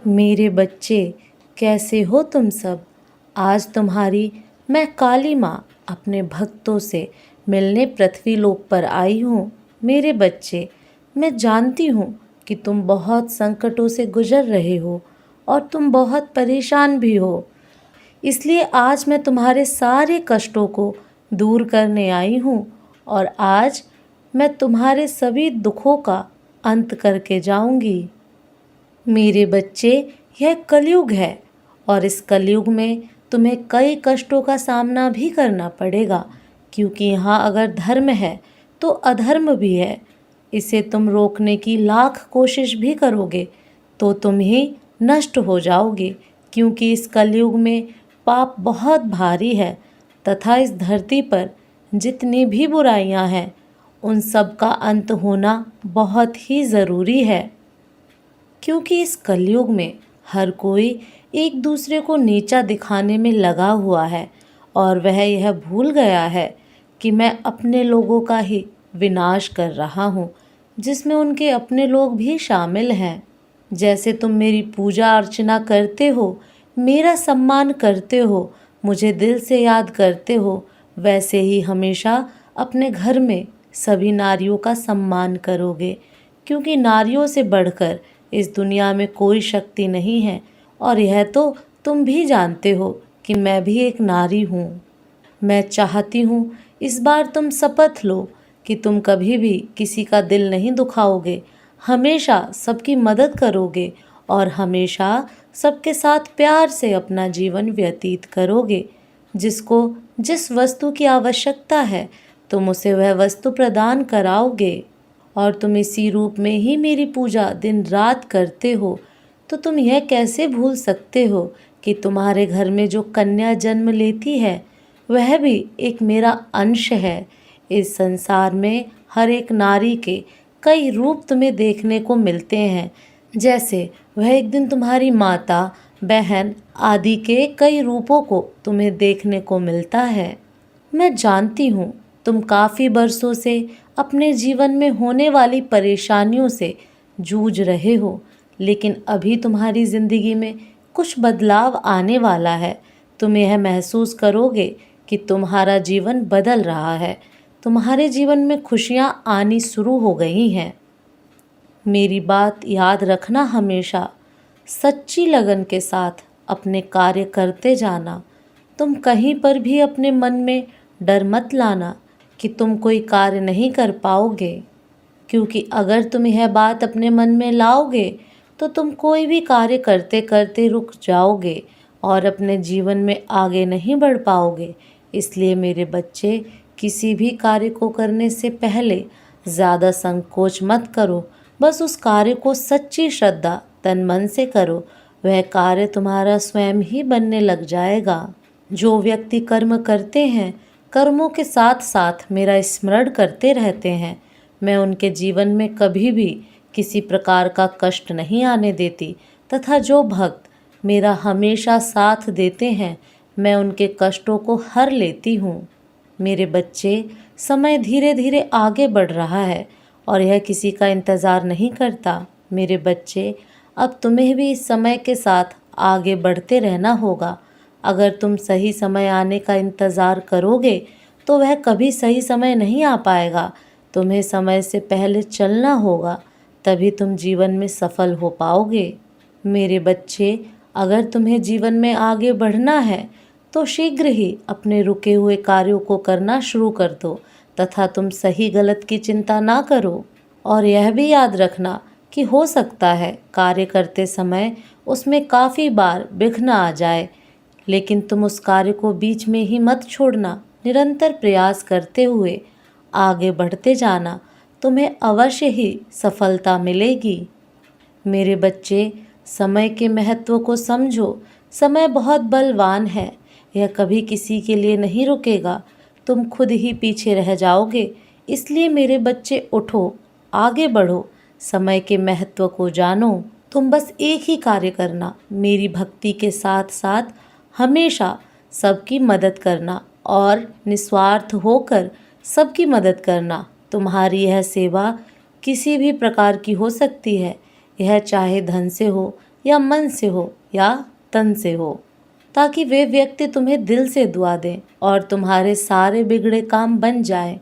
मेरे बच्चे, कैसे हो तुम सब। आज तुम्हारी मैं काली माँ अपने भक्तों से मिलने पृथ्वी लोक पर आई हूँ। मेरे बच्चे, मैं जानती हूँ कि तुम बहुत संकटों से गुजर रहे हो और तुम बहुत परेशान भी हो। इसलिए आज मैं तुम्हारे सारे कष्टों को दूर करने आई हूँ और आज मैं तुम्हारे सभी दुखों का अंत करके जाऊंगी। मेरे बच्चे, यह कलयुग है और इस कलयुग में तुम्हें कई कष्टों का सामना भी करना पड़ेगा, क्योंकि यहाँ अगर धर्म है तो अधर्म भी है। इसे तुम रोकने की लाख कोशिश भी करोगे तो तुम ही नष्ट हो जाओगे, क्योंकि इस कलयुग में पाप बहुत भारी है तथा इस धरती पर जितनी भी बुराइयां हैं उन सब का अंत होना बहुत ही ज़रूरी है। क्योंकि इस कलयुग में हर कोई एक दूसरे को नीचा दिखाने में लगा हुआ है और वह यह भूल गया है कि मैं अपने लोगों का ही विनाश कर रहा हूँ, जिसमें उनके अपने लोग भी शामिल हैं। जैसे तुम मेरी पूजा अर्चना करते हो, मेरा सम्मान करते हो, मुझे दिल से याद करते हो, वैसे ही हमेशा अपने घर में सभी नारियों का सम्मान करोगे, क्योंकि नारियों से बढ़कर इस दुनिया में कोई शक्ति नहीं है। और यह तो तुम भी जानते हो कि मैं भी एक नारी हूँ। मैं चाहती हूँ इस बार तुम शपथ लो कि तुम कभी भी किसी का दिल नहीं दुखाओगे, हमेशा सबकी मदद करोगे और हमेशा सबके साथ प्यार से अपना जीवन व्यतीत करोगे। जिसको जिस वस्तु की आवश्यकता है तुम उसे वह वस्तु प्रदान कराओगे। और तुम इसी रूप में ही मेरी पूजा दिन रात करते हो, तो तुम यह कैसे भूल सकते हो कि तुम्हारे घर में जो कन्या जन्म लेती है वह भी एक मेरा अंश है। इस संसार में हर एक नारी के कई रूप तुम्हें देखने को मिलते हैं, जैसे वह एक दिन तुम्हारी माता, बहन आदि के कई रूपों को तुम्हें देखने को मिलता है। मैं जानती हूँ तुम काफ़ी बरसों से अपने जीवन में होने वाली परेशानियों से जूझ रहे हो, लेकिन अभी तुम्हारी ज़िंदगी में कुछ बदलाव आने वाला है। तुम यह महसूस करोगे कि तुम्हारा जीवन बदल रहा है, तुम्हारे जीवन में खुशियाँ आनी शुरू हो गई हैं। मेरी बात याद रखना हमेशा, सच्ची लगन के साथ अपने कार्य करते जाना। तुम कहीं पर भी अपने मन में डर मत लाना कि तुम कोई कार्य नहीं कर पाओगे, क्योंकि अगर तुम यह बात अपने मन में लाओगे तो तुम कोई भी कार्य करते करते रुक जाओगे और अपने जीवन में आगे नहीं बढ़ पाओगे। इसलिए मेरे बच्चे, किसी भी कार्य को करने से पहले ज़्यादा संकोच मत करो, बस उस कार्य को सच्ची श्रद्धा तन मन से करो, वह कार्य तुम्हारा स्वयं ही बनने लग जाएगा। जो व्यक्ति कर्म करते हैं, कर्मों के साथ साथ मेरा स्मरण करते रहते हैं, मैं उनके जीवन में कभी भी किसी प्रकार का कष्ट नहीं आने देती, तथा जो भक्त मेरा हमेशा साथ देते हैं, मैं उनके कष्टों को हर लेती हूँ। मेरे बच्चे, समय धीरे धीरे आगे बढ़ रहा है और यह किसी का इंतज़ार नहीं करता। मेरे बच्चे, अब तुम्हें भी इस समय के साथ आगे बढ़ते रहना होगा। अगर तुम सही समय आने का इंतज़ार करोगे तो वह कभी सही समय नहीं आ पाएगा। तुम्हें समय से पहले चलना होगा, तभी तुम जीवन में सफल हो पाओगे। मेरे बच्चे, अगर तुम्हें जीवन में आगे बढ़ना है तो शीघ्र ही अपने रुके हुए कार्यों को करना शुरू कर दो, तथा तुम सही गलत की चिंता ना करो। और यह भी याद रखना कि हो सकता है कार्य करते समय उसमें काफ़ी बार विघ्न आ जाए, लेकिन तुम उस कार्य को बीच में ही मत छोड़ना। निरंतर प्रयास करते हुए आगे बढ़ते जाना, तुम्हें अवश्य ही सफलता मिलेगी। मेरे बच्चे, समय के महत्व को समझो। समय बहुत बलवान है, यह कभी किसी के लिए नहीं रुकेगा। तुम खुद ही पीछे रह जाओगे। इसलिए मेरे बच्चे, उठो, आगे बढ़ो, समय के महत्व को जानो। तुम बस एक ही कार्य करना, मेरी भक्ति के साथ साथ हमेशा सबकी मदद करना और निस्वार्थ होकर सबकी मदद करना। तुम्हारी यह सेवा किसी भी प्रकार की हो सकती है, यह चाहे धन से हो, या मन से हो या तन से हो, ताकि वे व्यक्ति तुम्हें दिल से दुआ दें और तुम्हारे सारे बिगड़े काम बन जाएं।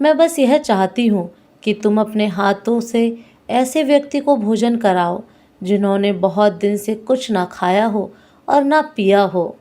मैं बस यह चाहती हूँ कि तुम अपने हाथों से ऐसे व्यक्ति को भोजन कराओ जिन्होंने बहुत दिन से कुछ ना खाया हो और ना पिया हो।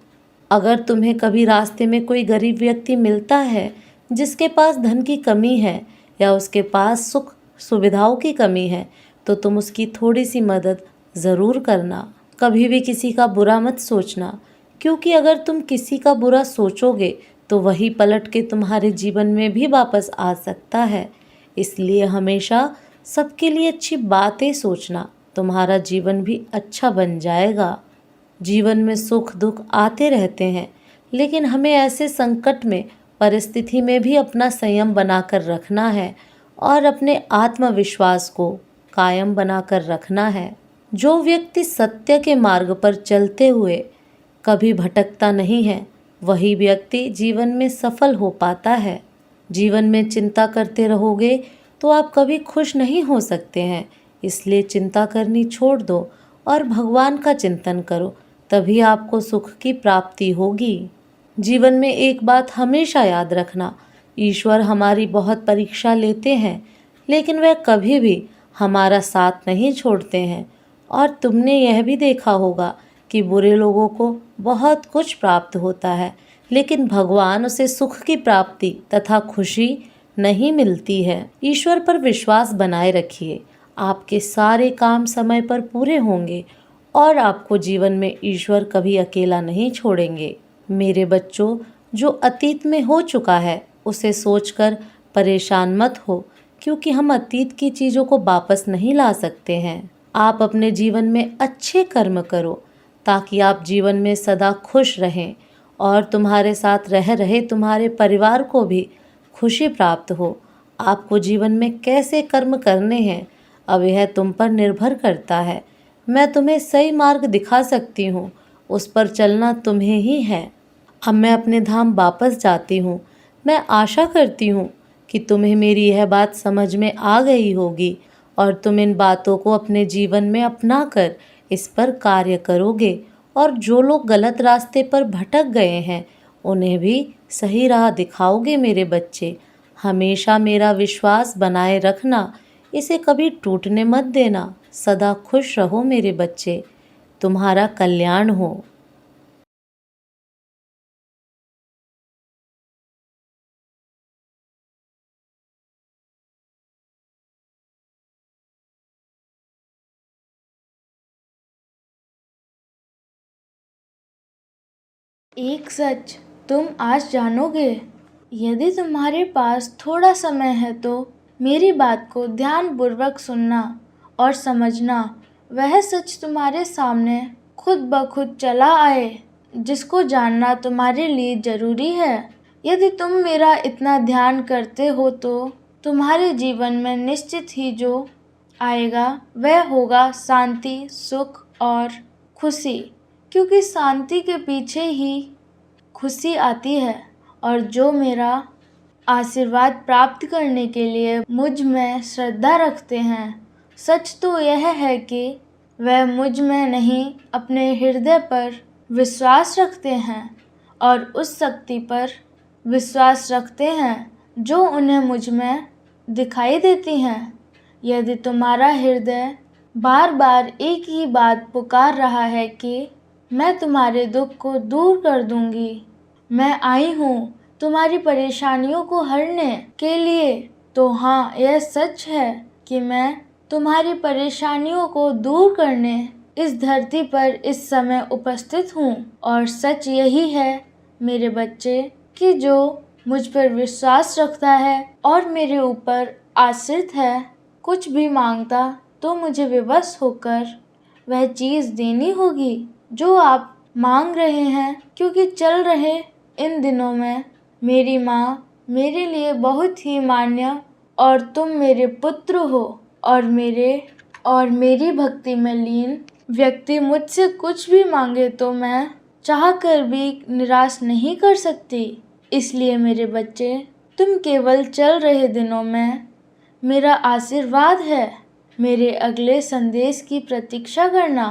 अगर तुम्हें कभी रास्ते में कोई गरीब व्यक्ति मिलता है जिसके पास धन की कमी है या उसके पास सुख सुविधाओं की कमी है, तो तुम उसकी थोड़ी सी मदद ज़रूर करना। कभी भी किसी का बुरा मत सोचना, क्योंकि अगर तुम किसी का बुरा सोचोगे तो वही पलट के तुम्हारे जीवन में भी वापस आ सकता है। इसलिए हमेशा सबके लिए अच्छी बातें सोचना, तुम्हारा जीवन भी अच्छा बन जाएगा। जीवन में सुख दुख आते रहते हैं, लेकिन हमें ऐसे संकट में परिस्थिति में भी अपना संयम बनाकर रखना है और अपने आत्मविश्वास को कायम बनाकर रखना है। जो व्यक्ति सत्य के मार्ग पर चलते हुए कभी भटकता नहीं है, वही व्यक्ति जीवन में सफल हो पाता है। जीवन में चिंता करते रहोगे तो आप कभी खुश नहीं हो सकते हैं। इसलिए चिंता करनी छोड़ दो और भगवान का चिंतन करो, तभी आपको सुख की प्राप्ति होगी। जीवन में एक बात हमेशा याद रखना, ईश्वर हमारी बहुत परीक्षा लेते हैं, लेकिन वह कभी भी हमारा साथ नहीं छोड़ते हैं। और तुमने यह भी देखा होगा कि बुरे लोगों को बहुत कुछ प्राप्त होता है, लेकिन भगवान उसे सुख की प्राप्ति तथा खुशी नहीं मिलती है। ईश्वर पर विश्वास बनाए रखिए, आपके सारे काम समय पर पूरे होंगे और आपको जीवन में ईश्वर कभी अकेला नहीं छोड़ेंगे। मेरे बच्चों, जो अतीत में हो चुका है उसे सोचकर परेशान मत हो, क्योंकि हम अतीत की चीज़ों को वापस नहीं ला सकते हैं। आप अपने जीवन में अच्छे कर्म करो ताकि आप जीवन में सदा खुश रहें और तुम्हारे साथ रह रहे तुम्हारे परिवार को भी खुशी प्राप्त हो। आपको जीवन में कैसे कर्म करने हैं, अब यह तुम पर निर्भर करता है। मैं तुम्हें सही मार्ग दिखा सकती हूँ, उस पर चलना तुम्हें ही है। अब मैं अपने धाम वापस जाती हूँ। मैं आशा करती हूँ कि तुम्हें मेरी यह बात समझ में आ गई होगी और तुम इन बातों को अपने जीवन में अपना कर इस पर कार्य करोगे। और जो लोग गलत रास्ते पर भटक गए हैं उन्हें भी सही राह दिखाओगे। मेरे बच्चे, हमेशा मेरा विश्वास बनाए रखना, इसे कभी टूटने मत देना। सदा खुश रहो मेरे बच्चे, तुम्हारा कल्याण हो। एक सच तुम आज जानोगे। यदि तुम्हारे पास थोड़ा समय है तो मेरी बात को ध्यानपूर्वक सुनना और समझना। वह सच तुम्हारे सामने खुद ब खुद चला आए, जिसको जानना तुम्हारे लिए जरूरी है। यदि तुम मेरा इतना ध्यान करते हो तो तुम्हारे जीवन में निश्चित ही जो आएगा वह होगा शांति, सुख और खुशी। क्योंकि शांति के पीछे ही खुशी आती है। और जो मेरा आशीर्वाद प्राप्त करने के लिए मुझ में श्रद्धा रखते हैं, सच तो यह है कि वह मुझ में नहीं अपने हृदय पर विश्वास रखते हैं और उस शक्ति पर विश्वास रखते हैं जो उन्हें मुझ में दिखाई देती हैं। यदि तुम्हारा हृदय बार बार एक ही बात पुकार रहा है कि मैं तुम्हारे दुख को दूर कर दूंगी, मैं आई हूँ तुम्हारी परेशानियों को हरने के लिए, तो हाँ, यह सच है कि मैं तुम्हारी परेशानियों को दूर करने इस धरती पर इस समय उपस्थित हूँ। और सच यही है मेरे बच्चे कि जो मुझ पर विश्वास रखता है और मेरे ऊपर आश्रित है, कुछ भी मांगता तो मुझे विवश होकर वह चीज़ देनी होगी जो आप मांग रहे हैं। क्योंकि चल रहे इन दिनों में मेरी माँ मेरे लिए बहुत ही मान्य और तुम मेरे पुत्र हो और मेरी भक्ति में लीन व्यक्ति मुझसे कुछ भी मांगे तो मैं चाह कर भी निराश नहीं कर सकती। इसलिए मेरे बच्चे, तुम केवल चल रहे दिनों में मेरा आशीर्वाद है। मेरे अगले संदेश की प्रतीक्षा करना।